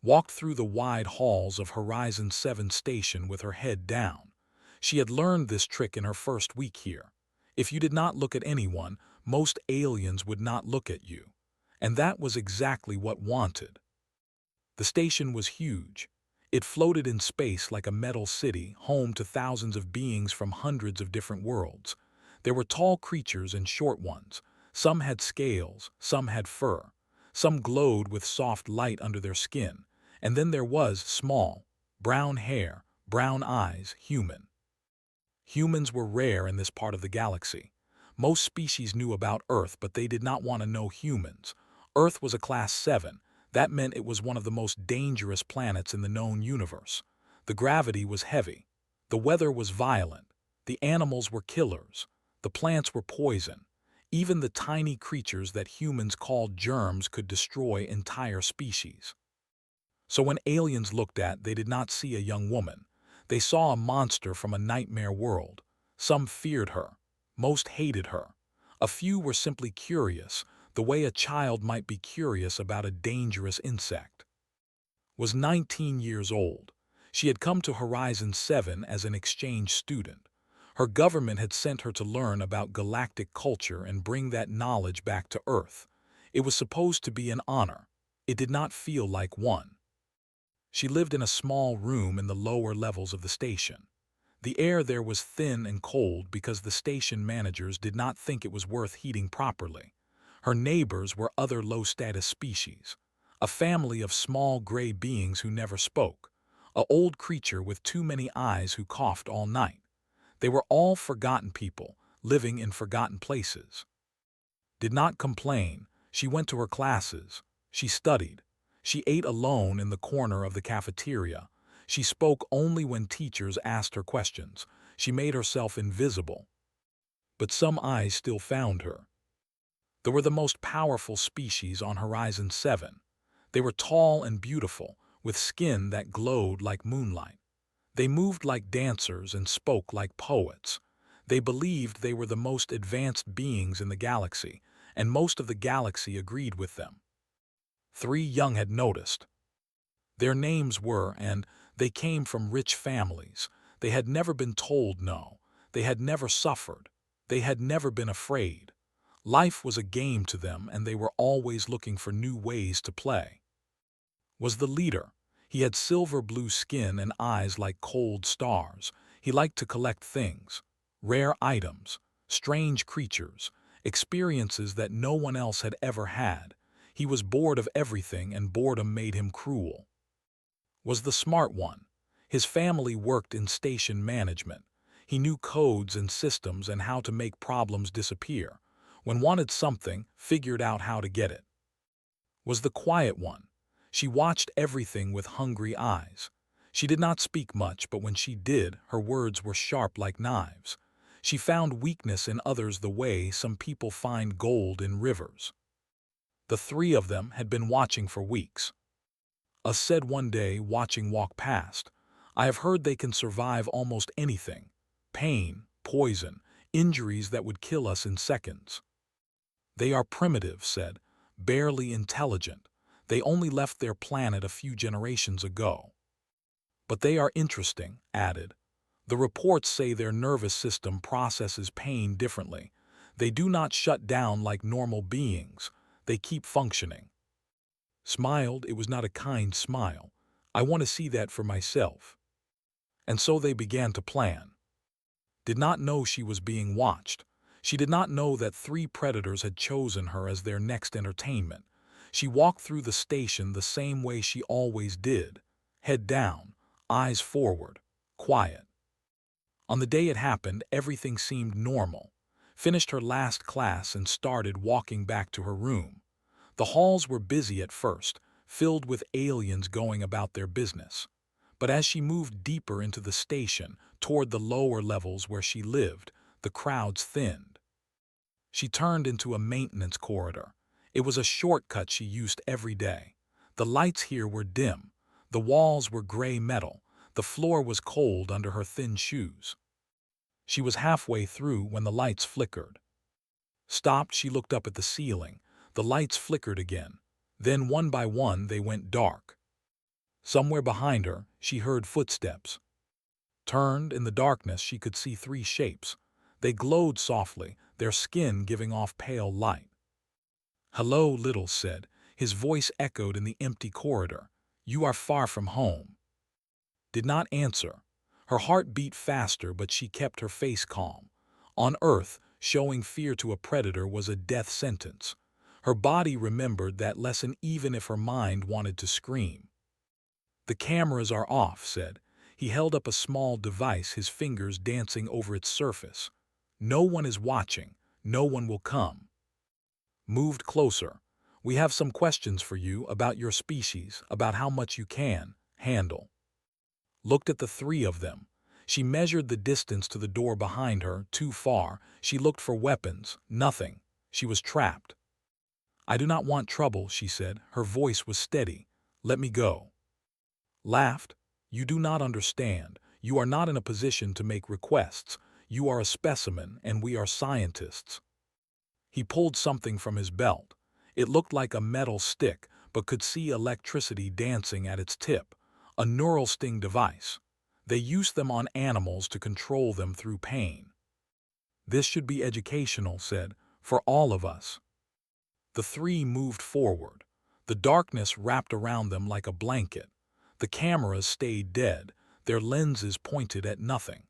walked through the wide halls of Horizon 7 station with her head down. She had learned this trick in her first week here. If you did not look at anyone, most aliens would not look at you. And that was exactly what wanted. The station was huge. It floated in space like a metal city, home to thousands of beings from hundreds of different worlds. There were tall creatures and short ones. Some had scales, some had fur. Some glowed with soft light under their skin. And then there was small, brown hair, brown eyes, human. Humans were rare in this part of the galaxy. Most species knew about Earth, but they did not want to know humans. Earth was a Class 7. That meant it was one of the most dangerous planets in the known universe. The gravity was heavy. The weather was violent. The animals were killers. The plants were poison. Even the tiny creatures that humans called germs could destroy entire species. So when aliens looked at, they did not see a young woman. They saw a monster from a nightmare world. Some feared her. Most hated her. A few were simply curious, the way a child might be curious about a dangerous insect. Was 19 years old. She had come to Horizon 7 as an exchange student. Her government had sent her to learn about galactic culture and bring that knowledge back to Earth. It was supposed to be an honor. It did not feel like one. She lived in a small room in the lower levels of the station. The air there was thin and cold because the station managers did not think it was worth heating properly. Her neighbors were other low-status species, a family of small gray beings who never spoke, an old creature with too many eyes who coughed all night. They were all forgotten people, living in forgotten places. Did not complain. She went to her classes. She studied. She ate alone in the corner of the cafeteria. She spoke only when teachers asked her questions. She made herself invisible. But some eyes still found her. They were the most powerful species on Horizon 7. They were tall and beautiful, with skin that glowed like moonlight. They moved like dancers and spoke like poets. They believed they were the most advanced beings in the galaxy, and most of the galaxy agreed with them. 3 young had noticed. Their names were, and they came from rich families. They had never been told no. They had never suffered. They had never been afraid. Life was a game to them, and they were always looking for new ways to play. Was the leader. He had silver blue skin and eyes like cold stars. He liked to collect things, rare items, strange creatures, experiences that no one else had ever had. He was bored of everything, and boredom made him cruel. Was the smart one. His family worked in station management. He knew codes and systems and how to make problems disappear. When wanted something, figured out how to get it. Was the quiet one. She watched everything with hungry eyes. She did not speak much, but when she did, her words were sharp like knives. She found weakness in others the way some people find gold in rivers. The 3 of them had been watching for weeks. A said one day, watching walk past, "I have heard they can survive almost anything. Pain, poison, injuries that would kill us in seconds." "They are primitive," said, "barely intelligent. They only left their planet a few generations ago." "But they are interesting," added. "The reports say their nervous system processes pain differently. They do not shut down like normal beings. They keep functioning." Smiled. It was not a kind smile. "I want to see that for myself." And so they began to plan. Did not know she was being watched. She did not know that 3 predators had chosen her as their next entertainment. She walked through the station the same way she always did. Head down, eyes forward, quiet. On the day it happened, everything seemed normal. Finished her last class and started walking back to her room. The halls were busy at first, filled with aliens going about their business. But as she moved deeper into the station, toward the lower levels where she lived, the crowds thinned. She turned into a maintenance corridor. It was a shortcut she used every day. The lights here were dim. The walls were gray metal. The floor was cold under her thin shoes. She was halfway through when the lights flickered. Stopped, she looked up at the ceiling. The lights flickered again. Then one by one they went dark. Somewhere behind her, she heard footsteps. Turned in the darkness, she could see three shapes. They glowed softly, their skin giving off pale light. "Hello," Little said. His voice echoed in the empty corridor. "You are far from home." Did not answer. Her heart beat faster, but she kept her face calm. On Earth, showing fear to a predator was a death sentence. Her body remembered that lesson even if her mind wanted to scream. "The cameras are off," said. He held up a small device, his fingers dancing over its surface. "No one is watching. No one will come." Moved closer. "We have some questions for you about your species, about how much you can handle." Looked at the three of them. She measured the distance to the door behind her, too far. She looked for weapons. Nothing. She was trapped. "I do not want trouble," she said. Her voice was steady. "Let me go." Laughed. "You do not understand. You are not in a position to make requests. You are a specimen, and we are scientists." He pulled something from his belt. It looked like a metal stick, but could see electricity dancing at its tip. A neural sting device. They used them on animals to control them through pain. "This should be educational," said, "for all of us." The three moved forward. The darkness wrapped around them like a blanket. The cameras stayed dead, their lenses pointed at nothing.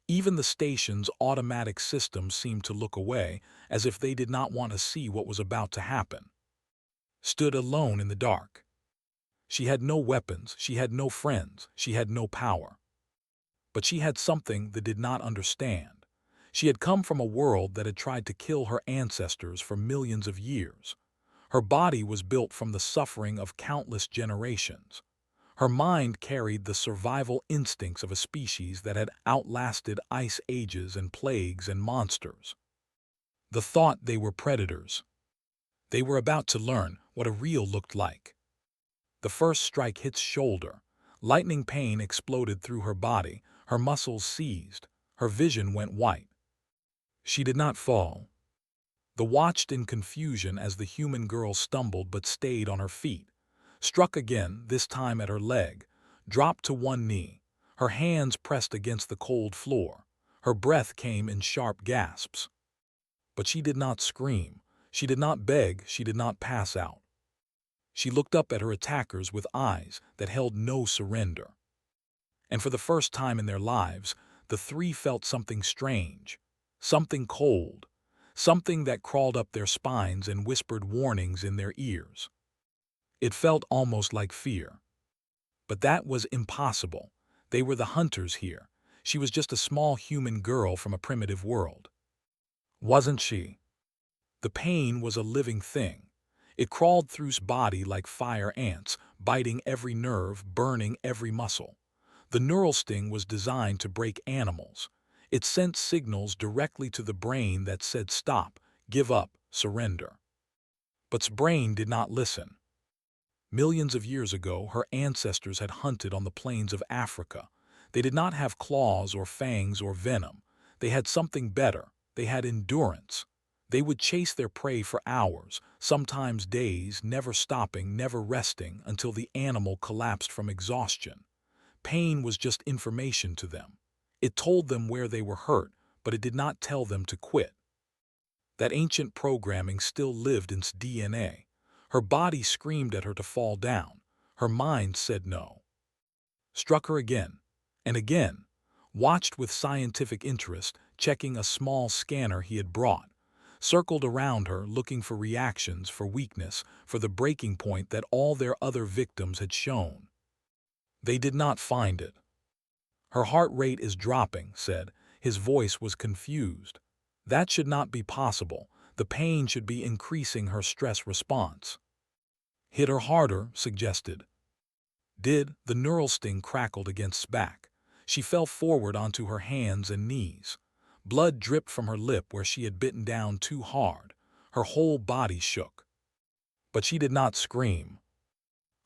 Even the station's automatic systems seemed to look away, as if they did not want to see what was about to happen. Stood alone in the dark. She had no weapons, she had no friends, she had no power. But she had something that did not understand. She had come from a world that had tried to kill her ancestors for millions of years. Her body was built from the suffering of countless generations. Her mind carried the survival instincts of a species that had outlasted ice ages and plagues and monsters. The thought they were predators. They were about to learn what a real looked like. The first strike hits shoulder. Lightning pain exploded through her body, her muscles seized, her vision went white. She did not fall. The watched in confusion as the human girl stumbled but stayed on her feet. Struck again, this time at her leg, dropped to one knee, her hands pressed against the cold floor. Her breath came in sharp gasps. But she did not scream, she did not beg, she did not pass out. She looked up at her attackers with eyes that held no surrender. And for the first time in their lives, the three felt something strange, something cold, something that crawled up their spines and whispered warnings in their ears. It felt almost like fear. But that was impossible. They were the hunters here. She was just a small human girl from a primitive world. Wasn't she? The pain was a living thing. It crawled through his body like fire ants, biting every nerve, burning every muscle. The neural sting was designed to break animals. It sent signals directly to the brain that said stop, give up, surrender. But's brain did not listen. Millions of years ago, her ancestors had hunted on the plains of Africa. They did not have claws or fangs or venom. They had something better. They had endurance. They would chase their prey for hours, sometimes days, never stopping, never resting, until the animal collapsed from exhaustion. Pain was just information to them. It told them where they were hurt, but it did not tell them to quit. That ancient programming still lived in its DNA. Her body screamed at her to fall down. Her mind said no. Struck her again, and again. Watched with scientific interest, checking a small scanner he had brought. Circled around her, looking for reactions, for weakness, for the breaking point that all their other victims had shown. They did not find it. "Her heart rate is dropping," said. His voice was confused. "That should not be possible. The pain should be increasing her stress response." "Hit her harder," suggested. The neural sting crackled against back. She fell forward onto her hands and knees. Blood dripped from her lip where she had bitten down too hard. Her whole body shook. But she did not scream.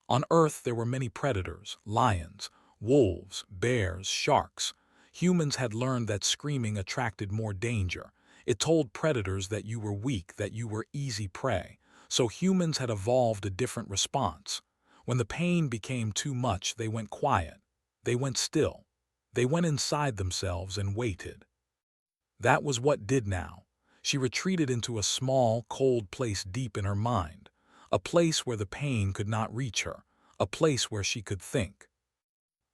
On Earth there were many predators, lions, wolves, bears, sharks. Humans had learned that screaming attracted more danger. It told predators that you were weak, that you were easy prey. So humans had evolved a different response. When the pain became too much, they went quiet. They went still. They went inside themselves and waited. That was what did now. She retreated into a small, cold place deep in her mind, a place where the pain could not reach her, a place where she could think.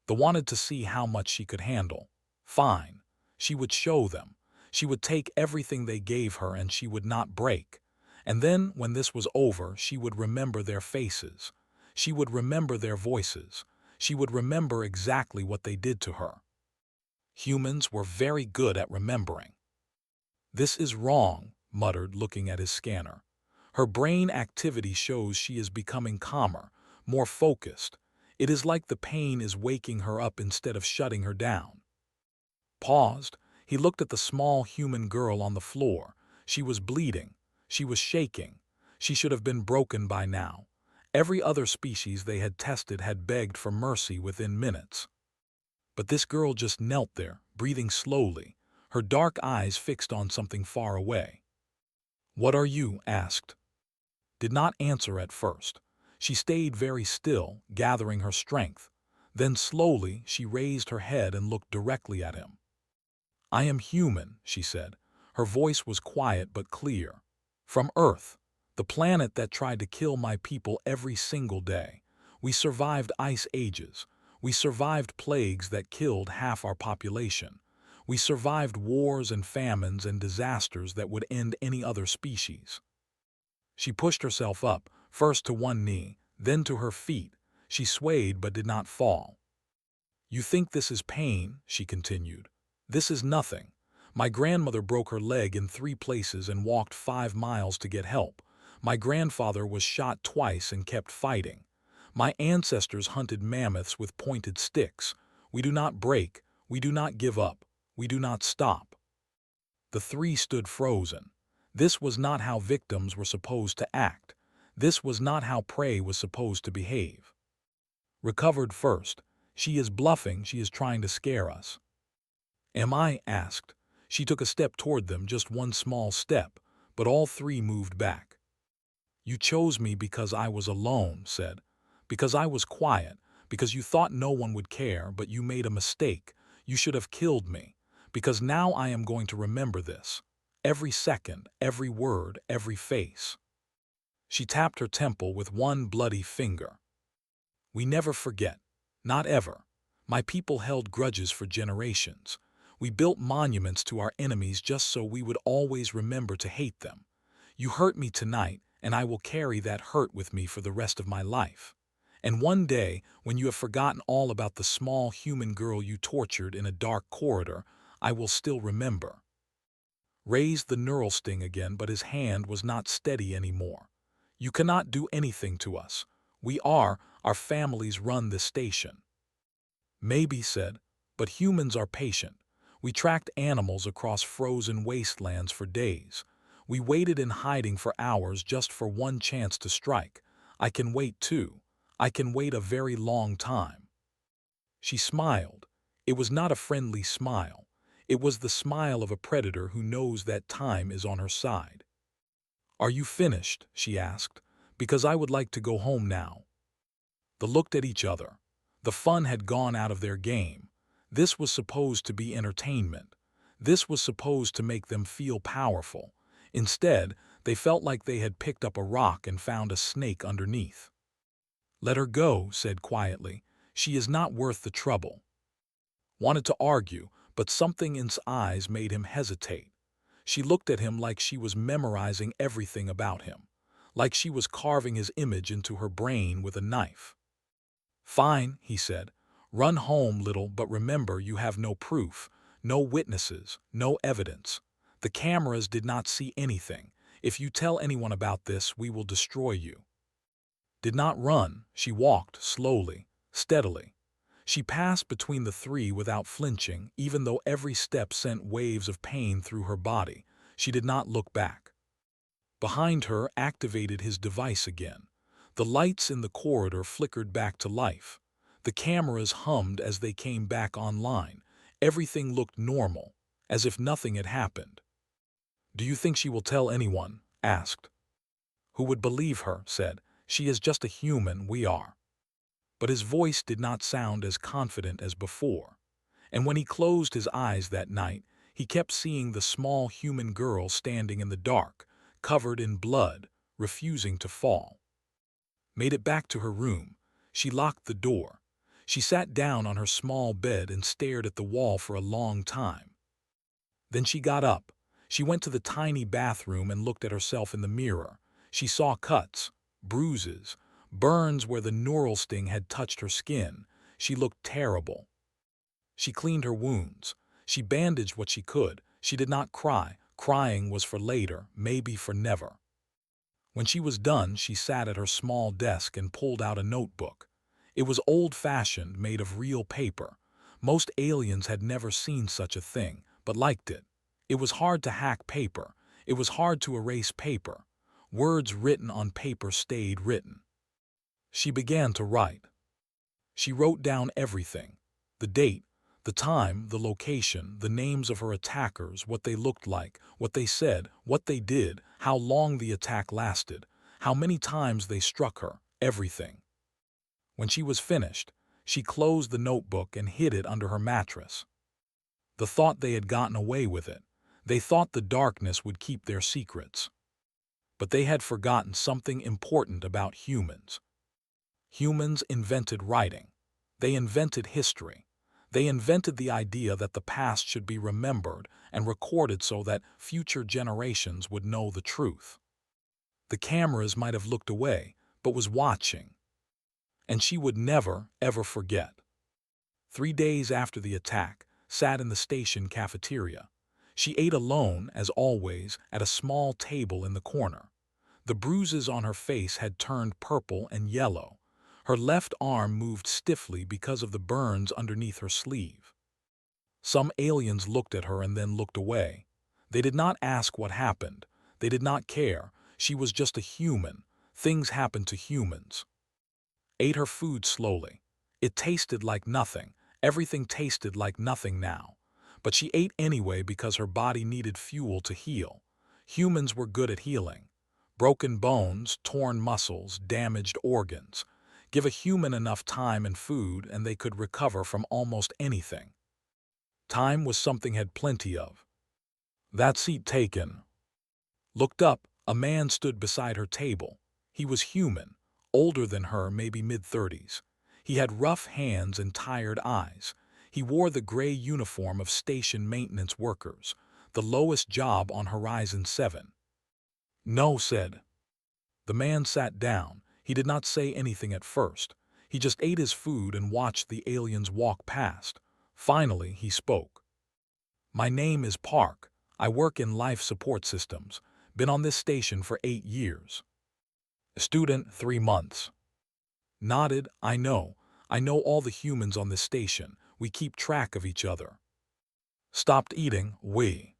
They wanted to see how much she could handle. Fine. She would show them. She would take everything they gave her and she would not break. And then, when this was over, she would remember their faces. She would remember their voices. She would remember exactly what they did to her. Humans were very good at remembering. "This is wrong," muttered, looking at his scanner. Her brain activity shows she is becoming calmer, more focused. It is like the pain is waking her up instead of shutting her down. Paused, he looked at the small human girl on the floor. She was bleeding. She was shaking. She should have been broken by now. Every other species they had tested had begged for mercy within minutes. But this girl just knelt there, breathing slowly, her dark eyes fixed on something far away. "What are you?" asked. Did not answer at first. She stayed very still, gathering her strength. Then slowly she raised her head and looked directly at him. "I am human," she said. Her voice was quiet but clear. "From Earth, the planet that tried to kill my people every single day. We survived ice ages. We survived plagues that killed half our population. We survived wars and famines and disasters that would end any other species." She pushed herself up, first to one knee, then to her feet. She swayed but did not fall. "You think this is pain," she continued. "This is nothing. My grandmother broke her leg in 3 places and walked 5 miles to get help. My grandfather was shot twice and kept fighting. My ancestors hunted mammoths with pointed sticks. We do not break. We do not give up. We do not stop." The 3 stood frozen. This was not how victims were supposed to act. This was not how prey was supposed to behave. "Recovered first. She is bluffing. She is trying to scare us." "Am I?" asked. She took a step toward them, just one small step, but all 3 moved back. "You chose me because I was alone," said. "Because I was quiet, because you thought no one would care, but you made a mistake. You should have killed me. Because now I am going to remember this. Every second, every word, every face." She tapped her temple with one bloody finger. "We never forget. Not ever. My people held grudges for generations. We built monuments to our enemies just so we would always remember to hate them. You hurt me tonight, and I will carry that hurt with me for the rest of my life. And one day, when you have forgotten all about the small human girl you tortured in a dark corridor, I will still remember." Raised the neural sting again, but his hand was not steady anymore. "You cannot do anything to us. Our families run this station." "Maybe," said, "but humans are patient. We tracked animals across frozen wastelands for days. We waited in hiding for hours just for one chance to strike. I can wait too. I can wait a very long time." She smiled. It was not a friendly smile. It was the smile of a predator who knows that time is on her side. "Are you finished?" she asked. "Because I would like to go home now." They looked at each other. The fun had gone out of their game. This was supposed to be entertainment. This was supposed to make them feel powerful. Instead, they felt like they had picked up a rock and found a snake underneath. "Let her go," said quietly. "She is not worth the trouble." Wanted to argue, but something in his eyes made him hesitate. She looked at him like she was memorizing everything about him, like she was carving his image into her brain with a knife. "Fine," he said. "Run home, little, but remember you have no proof, no witnesses, no evidence. The cameras did not see anything. If you tell anyone about this, we will destroy you." Did not run. She walked slowly, steadily. She passed between the 3 without flinching, even though every step sent waves of pain through her body. She did not look back. Behind her activated his device again. The lights in the corridor flickered back to life. The cameras hummed as they came back online. Everything looked normal, as if nothing had happened. "Do you think she will tell anyone?" asked. "Who would believe her?" said. "She is just a human, we are." but his voice did not sound as confident as before. And when he closed his eyes that night, he kept seeing the small human girl standing in the dark, covered in blood, refusing to fall. Made it back to her room. She locked the door. She sat down on her small bed and stared at the wall for a long time. Then she got up. She went to the tiny bathroom and looked at herself in the mirror. She saw cuts, bruises, burns where the neural sting had touched her skin. She looked terrible. She cleaned her wounds. She bandaged what she could. She did not cry. Crying was for later, maybe for never. When she was done, she sat at her small desk and pulled out a notebook. It was old-fashioned, made of real paper. Most aliens had never seen such a thing, but liked it. It was hard to hack paper. It was hard to erase paper. Words written on paper stayed written. She began to write. She wrote down everything: the date, the time, the location, the names of her attackers, what they looked like, what they said, what they did, how long the attack lasted, how many times they struck her, everything. When she was finished, she closed the notebook and hid it under her mattress. The thought they had gotten away with it. They thought the darkness would keep their secrets. But they had forgotten something important about humans. Humans invented writing. They invented history. They invented the idea that the past should be remembered and recorded so that future generations would know the truth. The cameras might have looked away, but was watching. And she would never, ever forget. 3 days after the attack, sat in the station cafeteria. She ate alone, as always, at a small table in the corner. The bruises on her face had turned purple and yellow. Her left arm moved stiffly because of the burns underneath her sleeve. Some aliens looked at her and then looked away. They did not ask what happened. They did not care. She was just a human. Things happened to humans. Ate her food slowly. It tasted like nothing. Everything tasted like nothing now. But she ate anyway because her body needed fuel to heal. Humans were good at healing. Broken bones, torn muscles, damaged organs. Give a human enough time and food and they could recover from almost anything. Time was something had plenty of. That seat taken. Looked up, a man stood beside her table. He was human, older than her, maybe mid-30s. He had rough hands and tired eyes. He wore the gray uniform of station maintenance workers, the lowest job on Horizon 7. No, said. The man sat down. He did not say anything at first. He just ate his food and watched the aliens walk past. Finally, he spoke. My name is Park. I work in life support systems. Been on this station for 8 years. Student, 3 months. Nodded. I know all the humans on this station. We keep track of each other. Stopped eating. We.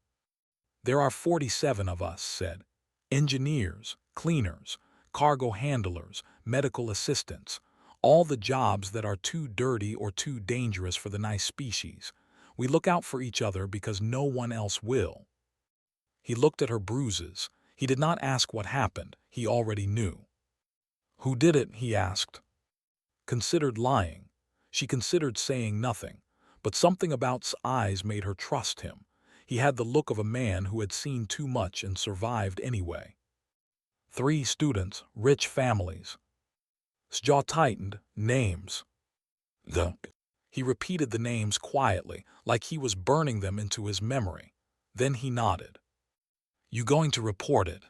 There are 47 of us, said. Engineers, cleaners, cargo handlers, medical assistants, all the jobs that are too dirty or too dangerous for the nice species. We look out for each other because no one else will. He looked at her bruises. He did not ask what happened. He already knew. Who did it? He asked. Considered lying. She considered saying nothing, but something about his eyes made her trust him. He had the look of a man who had seen too much and survived anyway. 3 students, rich families. His jaw tightened. Names. He repeated the names quietly, like he was burning them into his memory. Then he nodded. You going to report it?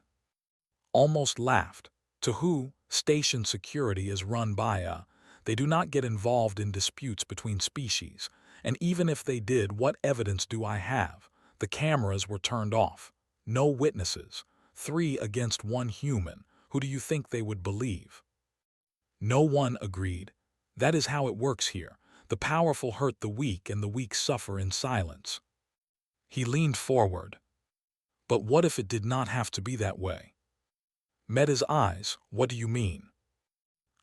Almost laughed. To who? Station security is run by a. They do not get involved in disputes between species. And even if they did, what evidence do I have? The cameras were turned off. No witnesses. 3 against 1 human. Who do you think they would believe? No one agreed. That is how it works here. The powerful hurt the weak and the weak suffer in silence. He leaned forward. But what if it did not have to be that way? Met his eyes. What do you mean?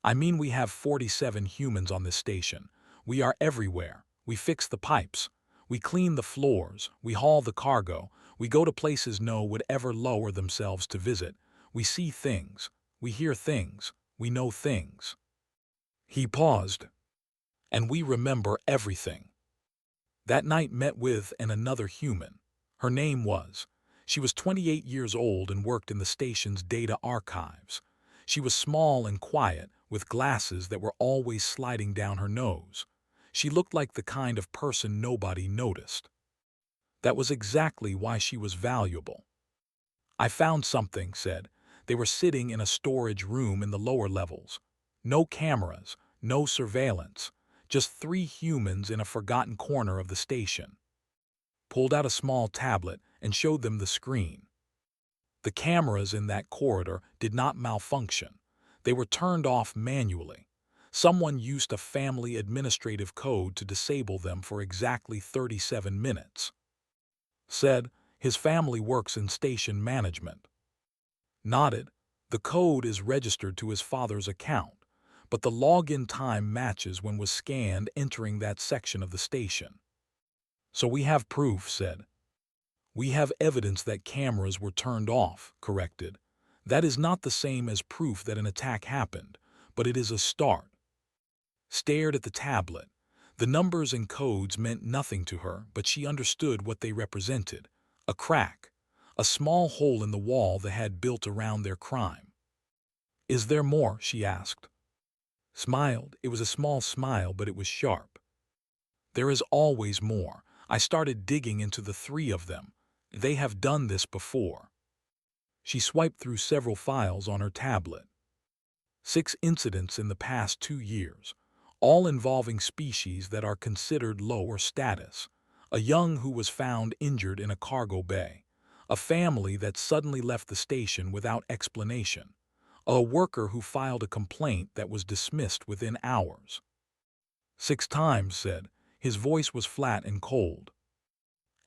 I mean we have 47 humans on this station. We are everywhere. We fix the pipes. We clean the floors. We haul the cargo. We go to places no one would ever lower themselves to visit. We see things. We hear things. We know things. He paused. And we remember everything. That night met with another human. Her name was. She was 28 years old and worked in the station's data archives. She was small and quiet, with glasses that were always sliding down her nose. She looked like the kind of person nobody noticed. That was exactly why she was valuable. I found something, said. They were sitting in a storage room in the lower levels. No cameras, no surveillance, just three humans in a forgotten corner of the station. Pulled out a small tablet and showed them the screen. The cameras in that corridor did not malfunction. They were turned off manually. Someone used a family administrative code to disable them for exactly 37 minutes. Said, his family works in station management. Nodded, the code is registered to his father's account, but the login time matches when was scanned entering that section of the station. So we have proof, said. We have evidence that cameras were turned off, corrected. That is not the same as proof that an attack happened, but it is a start. Stared at the tablet. The numbers and codes meant nothing to her, but she understood what they represented. A crack. A small hole in the wall that had built around their crime. Is there more? She asked. Smiled. It was a small smile, but it was sharp. There is always more. I started digging into the three of them. They have done this before. She swiped through several files on her tablet. 6 incidents in the past 2 years, all involving species that are considered lower status. A young who was found injured in a cargo bay. A family that suddenly left the station without explanation. A worker who filed a complaint that was dismissed within hours. 6 times, said. His voice was flat and cold.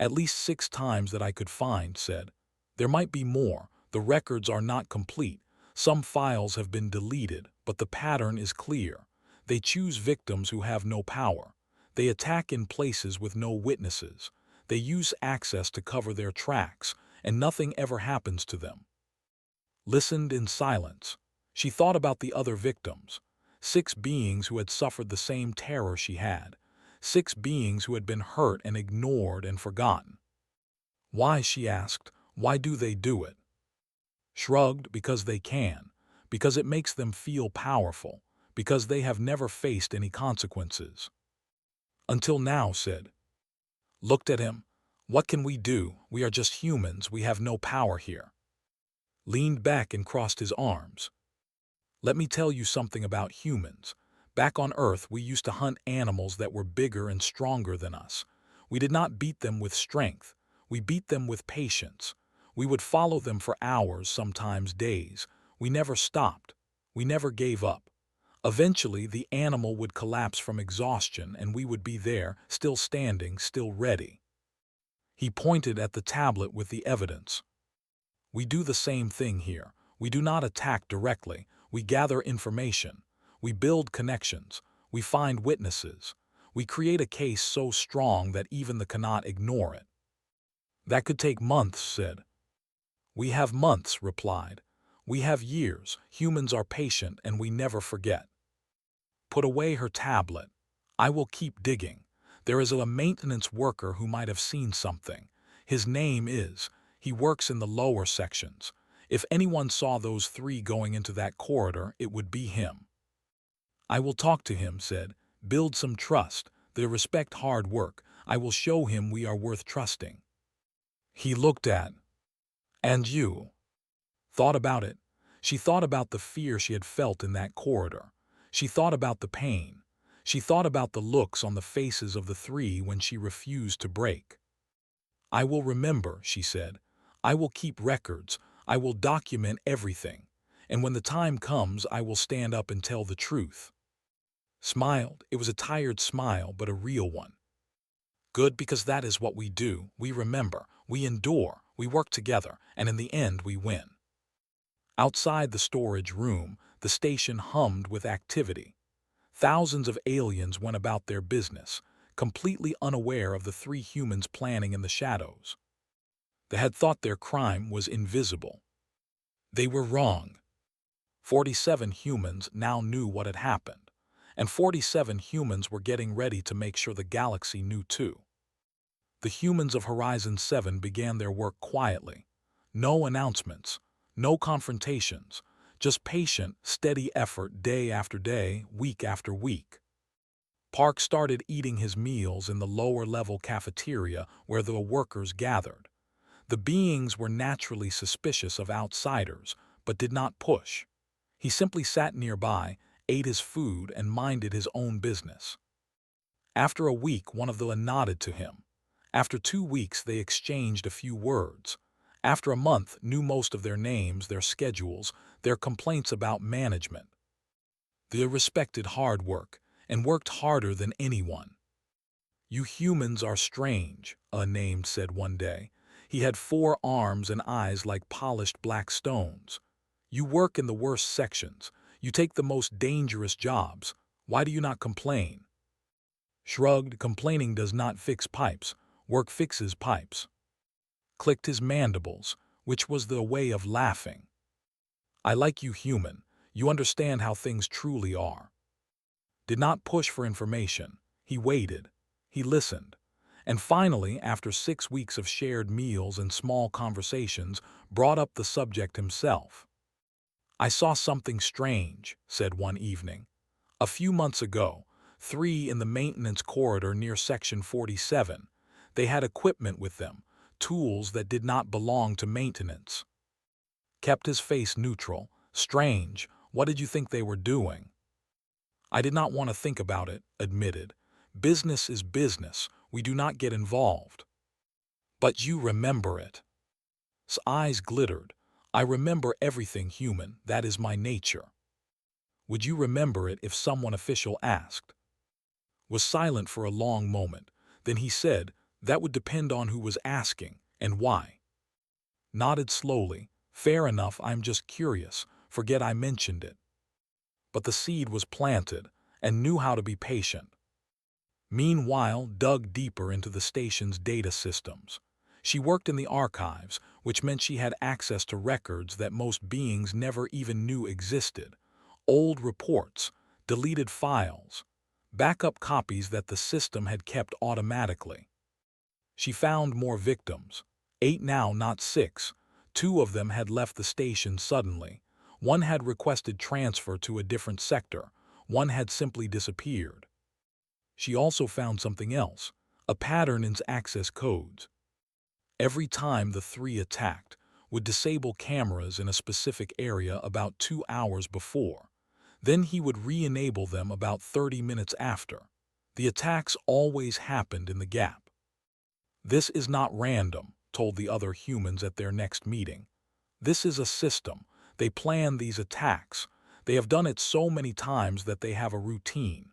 At least 6 times that I could find, said. There might be more. The records are not complete. Some files have been deleted, but the pattern is clear. They choose victims who have no power. They attack in places with no witnesses. They use access to cover their tracks, and nothing ever happens to them. Listened in silence. She thought about the other victims. 6 beings who had suffered the same terror she had. 6 beings who had been hurt and ignored and forgotten. Why, she asked, why do they do it? Shrugged, because they can, because it makes them feel powerful, because they have never faced any consequences. Until now, said. Looked at him. What can we do? We are just humans, we have no power here. Leaned back and crossed his arms. Let me tell you something about humans. Back on Earth, we used to hunt animals that were bigger and stronger than us. We did not beat them with strength. We beat them with patience. We would follow them for hours, sometimes days. We never stopped. We never gave up. Eventually, the animal would collapse from exhaustion and we would be there, still standing, still ready. He pointed at the tablet with the evidence. We do the same thing here. We do not attack directly. We gather information. We build connections. We find witnesses. We create a case so strong that even the cannot ignore it. That could take months, said. We have months, replied. We have years. Humans are patient and we never forget. Put away her tablet. I will keep digging. There is a maintenance worker who might have seen something. His name is. He works in the lower sections. If anyone saw those 3 going into that corridor, it would be him. I will talk to him, said. Build some trust. They respect hard work. I will show him we are worth trusting. He looked at. And you? Thought about it. She thought about the fear she had felt in that corridor. She thought about the pain. She thought about the looks on the faces of the 3 when she refused to break. I will remember, she said. I will keep records. I will document everything. And when the time comes, I will stand up and tell the truth. Smiled. It was a tired smile, but a real one. Good, because that is what we do. We remember. We endure. We work together. And in the end, we win. Outside the storage room, the station hummed with activity. Thousands of aliens went about their business, completely unaware of the 3 humans planning in the shadows. They had thought their crime was invisible. They were wrong. 47 humans now knew what had happened, and 47 humans were getting ready to make sure the galaxy knew too. The humans of Horizon 7 began their work quietly. No announcements, no confrontations, just patient, steady effort day after day, week after week. Park started eating his meals in the lower-level cafeteria where the workers gathered. The beings were naturally suspicious of outsiders, but did not push. He simply sat nearby, ate his food, and minded his own business. After a week, one of them nodded to him. After 2 weeks, they exchanged a few words. After a month, knew most of their names, their schedules, their complaints about management. They respected hard work, and worked harder than anyone. "You humans are strange," a named said one day. He had 4 arms and eyes like polished black stones. "You work in the worst sections. You take the most dangerous jobs. Why do you not complain?" Shrugged, "Complaining does not fix pipes. Work fixes pipes." Clicked his mandibles, which was the way of laughing. "I like you human. You understand how things truly are." Did not push for information. He waited. He listened. And finally, after 6 weeks of shared meals and small conversations, brought up the subject himself. "I saw something strange," said one evening. "A few months ago, 3 in the maintenance corridor near Section 47. They had equipment with them, tools that did not belong to maintenance." Kept his face neutral. "Strange. What did you think they were doing?" "I did not want to think about it," admitted. "Business is business. We do not get involved." "But you remember it." His eyes glittered. "I remember everything human. That is my nature." "Would you remember it if someone official asked?" Was silent for a long moment. Then he said, "That would depend on who was asking, and why." Nodded slowly. "Fair enough, I'm just curious. Forget I mentioned it." But the seed was planted, and knew how to be patient. Meanwhile, dug deeper into the station's data systems. She worked in the archives, which meant she had access to records that most beings never even knew existed. Old reports, deleted files, backup copies that the system had kept automatically. She found more victims. 8 now, not 6. 2 of them had left the station suddenly. 1 had requested transfer to a different sector. 1 had simply disappeared. She also found something else, a pattern in access codes. Every time the 3 attacked, would disable cameras in a specific area about 2 hours before. Then he would re-enable them about 30 minutes after. The attacks always happened in the gap. "This is not random," told the other humans at their next meeting. "This is a system. They plan these attacks. They have done it so many times that they have a routine."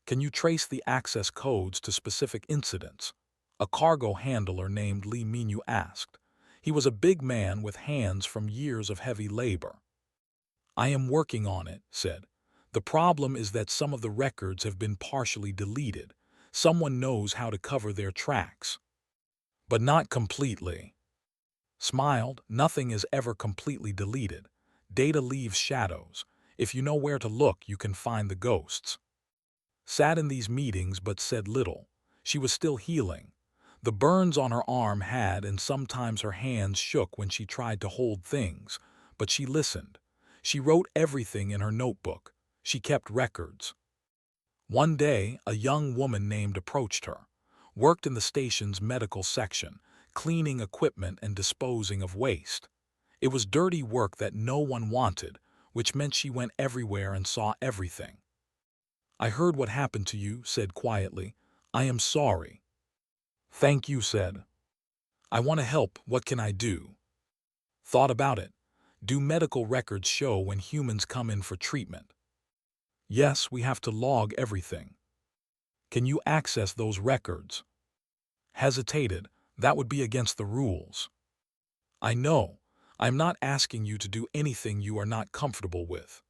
"Can you trace the access codes to specific incidents?" a cargo handler named Lee Minu asked. He was a big man with hands from years of heavy labor. "I am working on it," said. "The problem is that some of the records have been partially deleted. Someone knows how to cover their tracks." "But not completely." Smiled. "Nothing is ever completely deleted. Data leaves shadows. If you know where to look, you can find the ghosts." Sat in these meetings but said little. She was still healing. The burns on her arm had, and sometimes her hands shook when she tried to hold things, but she listened. She wrote everything in her notebook. She kept records. One day, a young woman named approached her. Worked in the station's medical section, cleaning equipment and disposing of waste. It was dirty work that no one wanted, which meant she went everywhere and saw everything. "I heard what happened to you," said quietly. "I am sorry." "Thank you," said. "I want to help. What can I do?" Thought about it. "Do medical records show when humans come in for treatment?" "Yes, we have to log everything." "Can you access those records?" Hesitated. "That would be against the rules." "I know. I'm not asking you to do anything you are not comfortable with."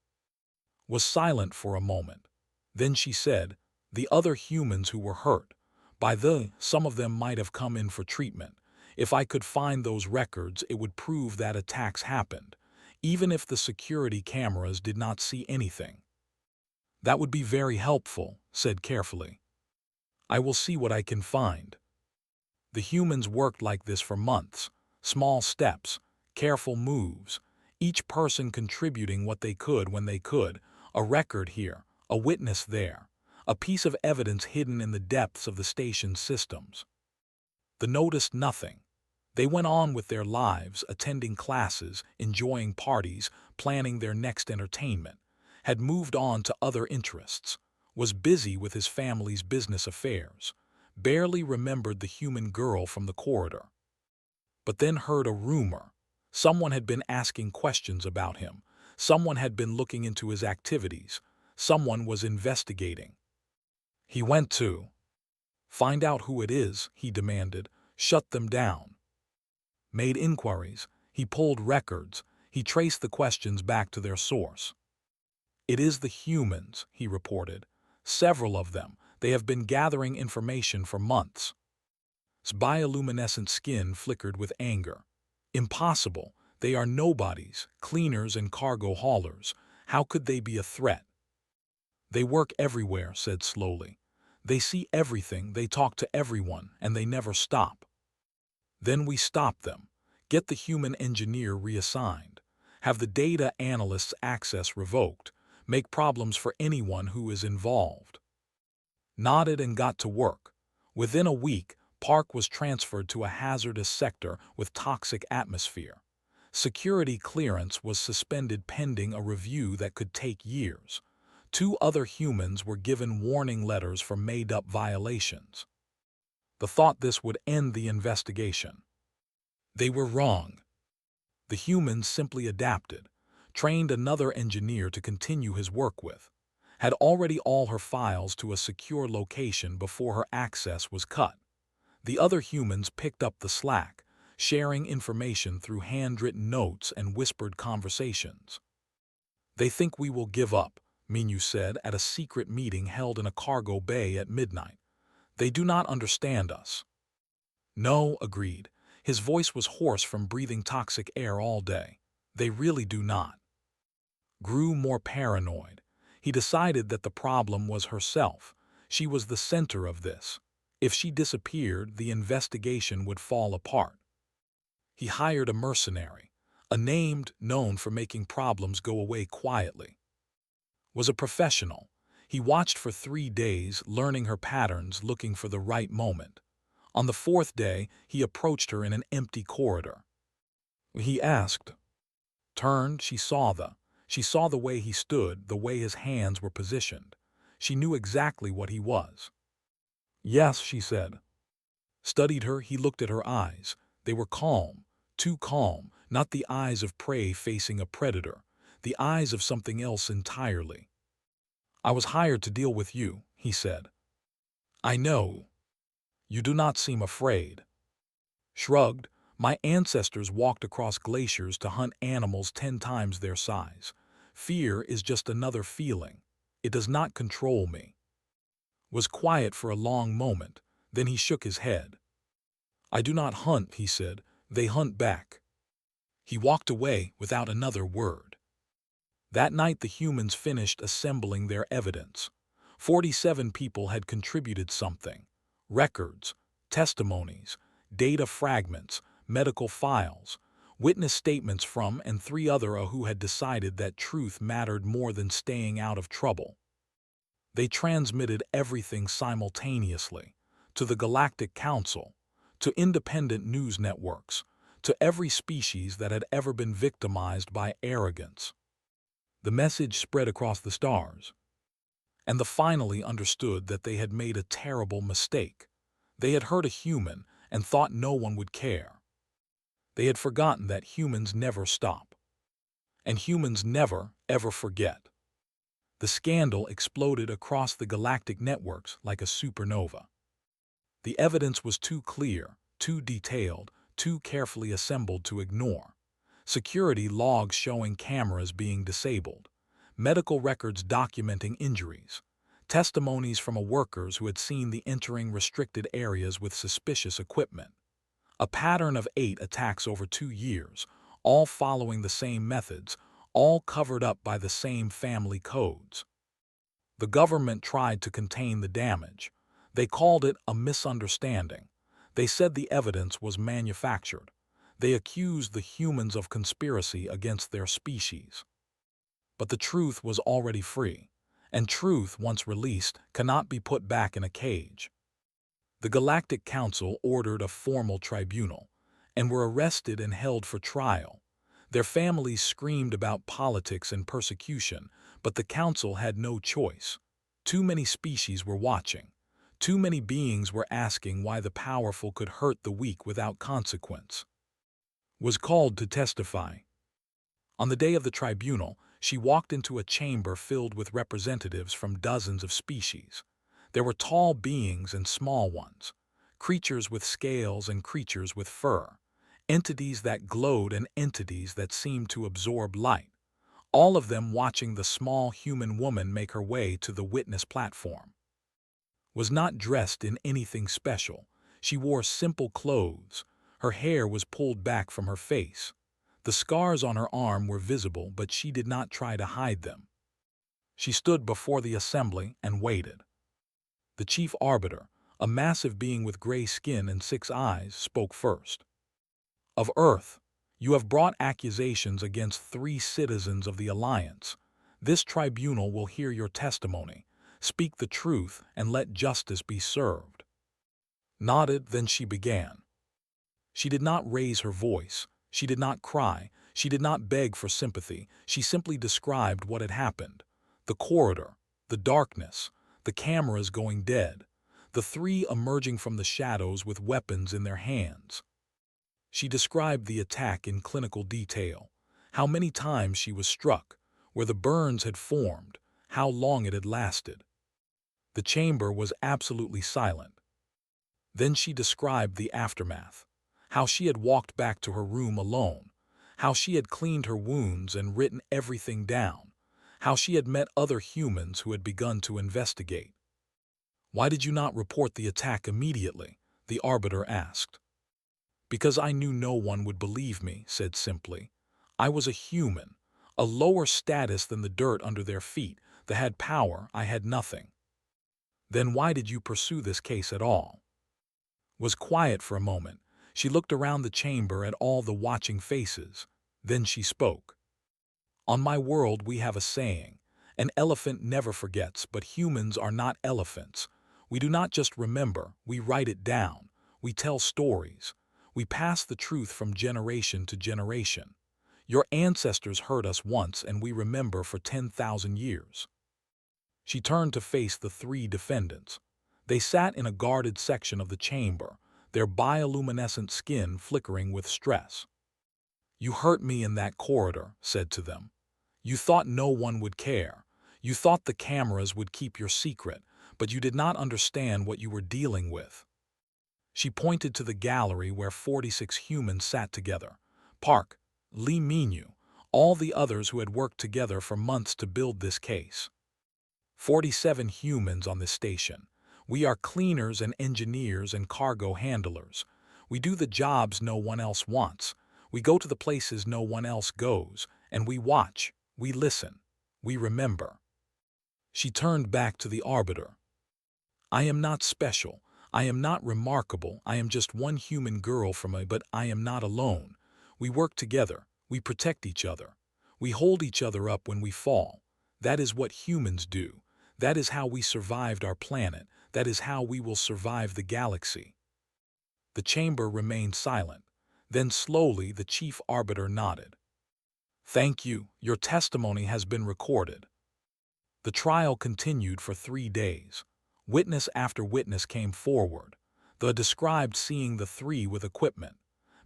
Was silent for a moment. Then she said, "The other humans who were hurt, some of them might have come in for treatment. If I could find those records, it would prove that attacks happened, even if the security cameras did not see anything." That would be very helpful, said carefully. I will see what I can find. The humans worked like this for months, small steps, careful moves, each person contributing what they could when they could, a record here, a witness there, a piece of evidence hidden in the depths of the station's systems. They noticed nothing. They went on with their lives, attending classes, enjoying parties, planning their next entertainment, had moved on to other interests, was busy with his family's business affairs, barely remembered the human girl from the corridor. But then heard a rumor. Someone had been asking questions about him. Someone had been looking into his activities. Someone was investigating. He went to find out who it is, he demanded, shut them down. Made inquiries, he pulled records, he traced the questions back to their source. It is the humans, he reported. Several of them. They have been gathering information for months. His bioluminescent skin flickered with anger. Impossible. They are nobodies, cleaners and cargo haulers. How could they be a threat? They work everywhere, said slowly. They see everything, they talk to everyone, and they never stop. Then we stop them, get the human engineer reassigned, have the data analyst's access revoked, make problems for anyone who is involved. Nodded and got to work. Within a week, Park was transferred to a hazardous sector with toxic atmosphere. Security clearance was suspended pending a review that could take years. 2 other humans were given warning letters for made-up violations. The thought this would end the investigation. They were wrong. The humans simply adapted, trained another engineer to continue his work with, had already all her files to a secure location before her access was cut. The other humans picked up the slack, sharing information through handwritten notes and whispered conversations. They think we will give up, Minyu said at a secret meeting held in a cargo bay at midnight. They do not understand us. No, agreed. His voice was hoarse from breathing toxic air all day. They really do not. Grew more paranoid. He decided that the problem was herself. She was the center of this. If she disappeared, the investigation would fall apart. He hired a mercenary, a named known for making problems go away quietly. Was a professional. He watched for 3 days, learning her patterns, looking for the right moment. On the 4th day, he approached her in an empty corridor. He asked. Turned, she saw the way he stood, the way his hands were positioned. She knew exactly what he was. Yes, she said. Studied her, he looked at her eyes. They were calm, too calm, not the eyes of prey facing a predator, the eyes of something else entirely. I was hired to deal with you, he said. I know. You do not seem afraid. Shrugged, my ancestors walked across glaciers to hunt animals 10 times their size. Fear is just another feeling. It does not control me. Was quiet for a long moment, then he shook his head. I do not hunt, he said. They hunt back. He walked away without another word. That night the humans finished assembling their evidence. 47 people had contributed something. Records, testimonies, data fragments, medical files, witness statements from and 3 others who had decided that truth mattered more than staying out of trouble. They transmitted everything simultaneously, to the Galactic Council, to independent news networks, to every species that had ever been victimized by arrogance. The message spread across the stars, and they finally understood that they had made a terrible mistake. They had hurt a human and thought no one would care. They had forgotten that humans never stop, and humans never, ever forget. The scandal exploded across the galactic networks like a supernova. The evidence was too clear, too detailed, too carefully assembled to ignore. Security logs showing cameras being disabled, medical records documenting injuries, testimonies from workers who had seen the entering restricted areas with suspicious equipment. A pattern of 8 attacks over 2 years, all following the same methods, all covered up by the same family codes. The government tried to contain the damage. They called it a misunderstanding. They said the evidence was manufactured. They accused the humans of conspiracy against their species. But the truth was already free, and truth, once released, cannot be put back in a cage. The Galactic Council ordered a formal tribunal, and were arrested and held for trial. Their families screamed about politics and persecution, but the Council had no choice. Too many species were watching. Too many beings were asking why the powerful could hurt the weak without consequence. Was called to testify. On the day of the tribunal, she walked into a chamber filled with representatives from dozens of species. There were tall beings and small ones, creatures with scales and creatures with fur, entities that glowed and entities that seemed to absorb light, all of them watching the small human woman make her way to the witness platform. Was not dressed in anything special. She wore simple clothes. Her hair was pulled back from her face. The scars on her arm were visible, but she did not try to hide them. She stood before the assembly and waited. The chief arbiter, a massive being with gray skin and 6 eyes, spoke first. Of Earth, you have brought accusations against 3 citizens of the Alliance. This tribunal will hear your testimony. Speak the truth and let justice be served. Nodded, then she began. She did not raise her voice. She did not cry. She did not beg for sympathy. She simply described what had happened. The corridor, the darkness, the cameras going dead, the 3 emerging from the shadows with weapons in their hands. She described the attack in clinical detail, how many times she was struck, where the burns had formed, how long it had lasted. The chamber was absolutely silent. Then she described the aftermath, how she had walked back to her room alone, how she had cleaned her wounds and written everything down, how she had met other humans who had begun to investigate. Why did you not report the attack immediately? The arbiter asked. Because I knew no one would believe me, said simply. I was a human, a lower status than the dirt under their feet, that had power. I had nothing. Then why did you pursue this case at all? Was quiet for a moment. She looked around the chamber at all the watching faces. Then she spoke. On my world we have a saying, an elephant never forgets, but humans are not elephants. We do not just remember, we write it down. We tell stories. We pass the truth from generation to generation. Your ancestors heard us once and we remember for 10,000 years. She turned to face the 3 defendants. They sat in a guarded section of the chamber, their bioluminescent skin flickering with stress. You hurt me in that corridor, said to them. You thought no one would care. You thought the cameras would keep your secret, but you did not understand what you were dealing with. She pointed to the gallery where 46 humans sat together. Park, Lee Minu, all the others who had worked together for months to build this case. 47 humans on this station. We are cleaners and engineers and cargo handlers. We do the jobs no one else wants. We go to the places no one else goes, and we watch, we listen, we remember. She turned back to the arbiter. I am not special. I am not remarkable. I am just one human girl but I am not alone. We work together. We protect each other. We hold each other up when we fall. That is what humans do. That is how we survived our planet. That is how we will survive the galaxy. The chamber remained silent. Then slowly the chief arbiter nodded. Thank you. Your testimony has been recorded. The trial continued for 3 days. Witness after witness came forward. The described seeing the 3 with equipment.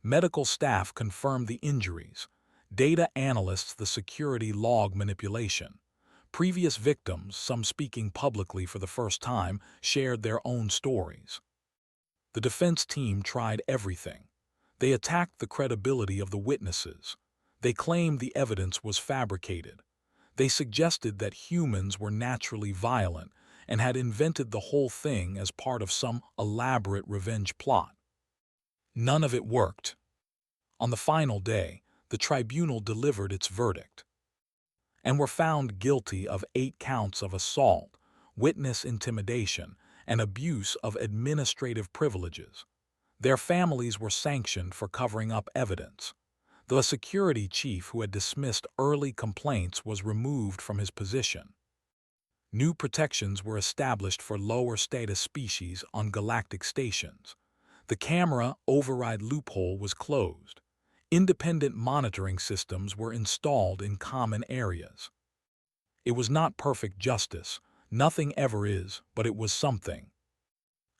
Medical staff confirmed the injuries. Data analysts the security log manipulation. Previous victims, some speaking publicly for the first time, shared their own stories. The defense team tried everything. They attacked the credibility of the witnesses. They claimed the evidence was fabricated. They suggested that humans were naturally violent and had invented the whole thing as part of some elaborate revenge plot. None of it worked. On the final day, the tribunal delivered its verdict and were found guilty of 8 counts of assault, witness intimidation, and abuse of administrative privileges. Their families were sanctioned for covering up evidence. The security chief who had dismissed early complaints was removed from his position. New protections were established for lower-status species on galactic stations. The camera override loophole was closed. Independent monitoring systems were installed in common areas. It was not perfect justice. Nothing ever is, but it was something.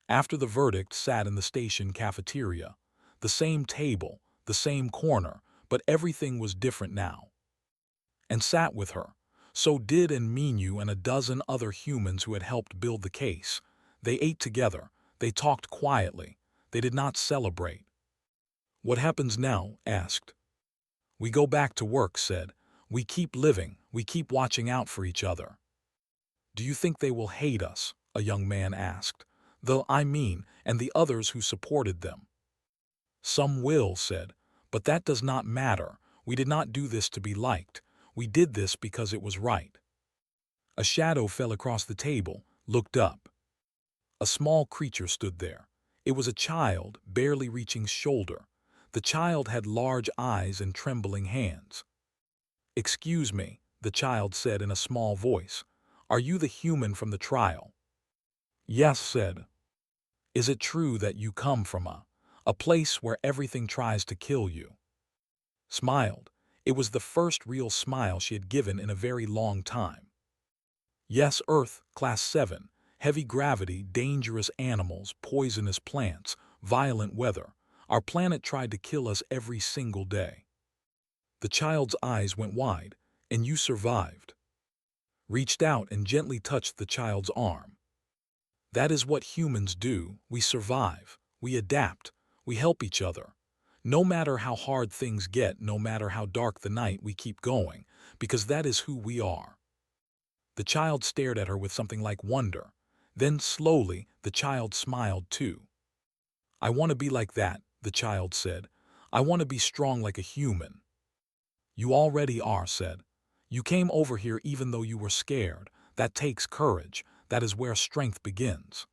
After the verdict sat in the station cafeteria. The same table, the same corner, but everything was different now. And sat with her. So did Minu and a dozen other humans who had helped build the case. They ate together. They talked quietly. They did not celebrate. "What happens now?" asked. "We go back to work," said. "We keep living. We keep watching out for each other." "Do you think they will hate us?" a young man asked. And the others who supported them." "Some will," said. "But that does not matter. We did not do this to be liked. We did this because it was right." A shadow fell across the table, looked up. A small creature stood there. It was a child, barely reaching shoulder. The child had large eyes and trembling hands. "Excuse me," the child said in a small voice. "Are you the human from the trial?" "Yes," said. "Is it true that you come from a place where everything tries to kill you?" Smiled. It was the first real smile she had given in a very long time. "Yes, Earth, Class 7, heavy gravity, dangerous animals, poisonous plants, violent weather. Our planet tried to kill us every single day." The child's eyes went wide. "And you survived." Reached out and gently touched the child's arm. "That is what humans do. We survive. We adapt. We help each other. No matter how hard things get, no matter how dark the night, we keep going, because that is who we are." The child stared at her with something like wonder. Then, slowly, the child smiled too. "I want to be like that," the child said. "I want to be strong like a human." "You already are," said. "You came over here even though you were scared. That takes courage. That is where strength begins."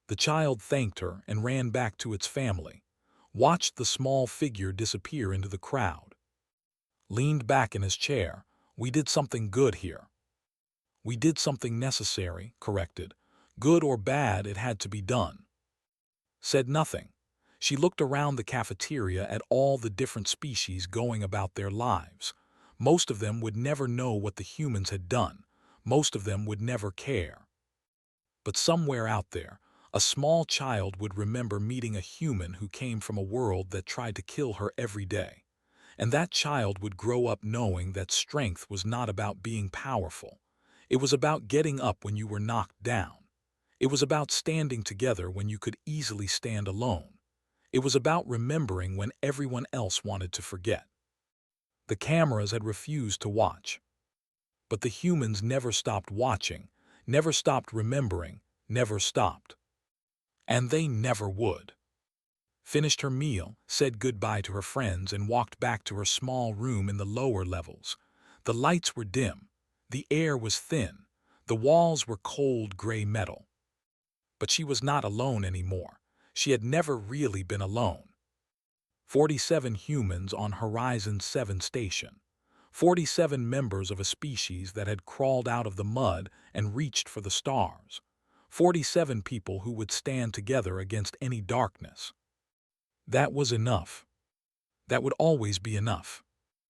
The child thanked her and ran back to its family. Watched the small figure disappear into the crowd. Leaned back in his chair. "We did something good here." "We did something necessary," corrected. "Good or bad, it had to be done." Said nothing. She looked around the cafeteria at all the different species going about their lives. Most of them would never know what the humans had done. Most of them would never care. But somewhere out there, a small child would remember meeting a human who came from a world that tried to kill her every day. And that child would grow up knowing that strength was not about being powerful. It was about getting up when you were knocked down. It was about standing together when you could easily stand alone. It was about remembering when everyone else wanted to forget. The cameras had refused to watch. But the humans never stopped watching, never stopped remembering, never stopped. And they never would. Finished her meal, said goodbye to her friends, and walked back to her small room in the lower levels. The lights were dim. The air was thin. The walls were cold gray metal. But she was not alone anymore. She had never really been alone. 47 humans on Horizon 7 station. 47 members of a species that had crawled out of the mud and reached for the stars. 47 people who would stand together against any darkness. That was enough. That would always be enough.